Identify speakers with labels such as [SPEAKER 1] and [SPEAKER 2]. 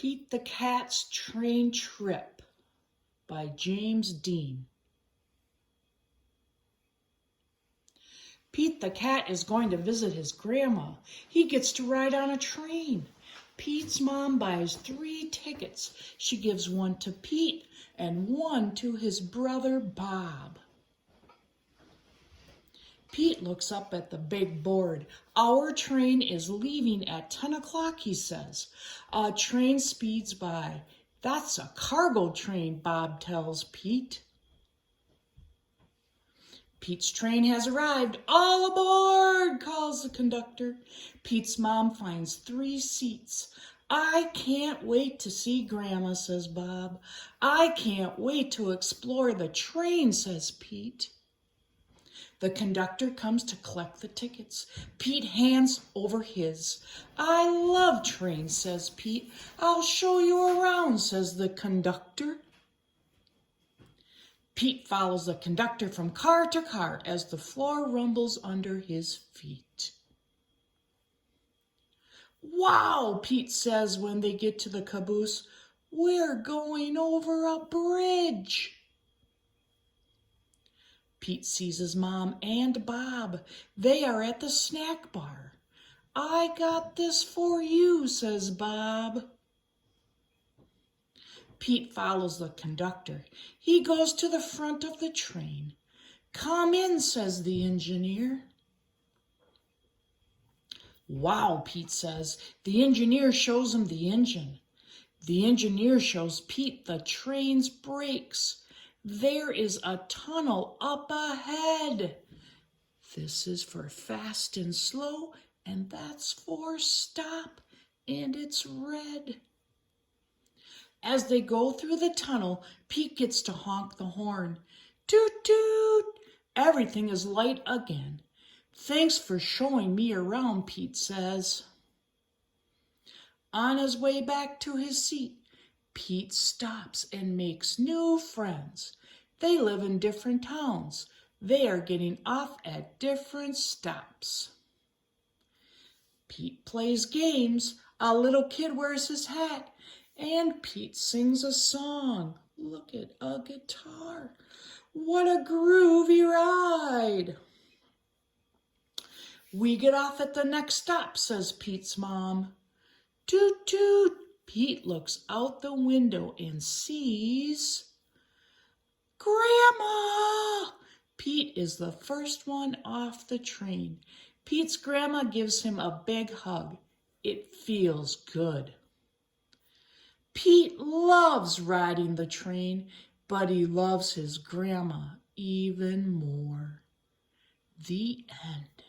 [SPEAKER 1] Pete the Cat's Train Trip by James Dean. Pete the Cat is going to visit his grandma. He gets to ride on a train. Pete's mom buys 3 tickets. She gives one to Pete and one to his brother Bob. Pete looks up at the big board. Our train is leaving at 10 o'clock, he says. A train speeds by. That's a cargo train, Bob tells Pete. Pete's train has arrived. All aboard, calls the conductor. Pete's mom finds 3 seats. I can't wait to see Grandma, says Bob. I can't wait to explore the train, says Pete. The conductor comes to collect the tickets. Pete hands over his. I love trains, says Pete. I'll show you around, says the conductor. Pete follows the conductor from car to car as the floor rumbles under his feet. Wow, Pete says when they get to the caboose. We're going over a bridge. Pete sees his mom and Bob. They are at the snack bar. I got this for you, says Bob. Pete follows the conductor. He goes to the front of the train. Come in, says the engineer. Wow, Pete says. The engineer shows him the engine. The engineer shows Pete the train's brakes. There is a tunnel up ahead. This is for fast and slow, and that's for stop, and it's red. As they go through the tunnel, Pete gets to honk the horn. Toot toot! Everything is light again. Thanks for showing me around, Pete says. On his way back to his seat, Pete stops and makes new friends. They live in different towns. They are getting off at different stops. Pete plays games. A little kid wears his hat. And Pete sings a song. Look at a guitar. What a groovy ride. We get off at the next stop, says Pete's mom. Toot toot. Pete looks out the window and sees Grandma. Pete is the first one off the train. Pete's grandma gives him a big hug. It feels good. Pete loves riding the train, but he loves his grandma even more. The end.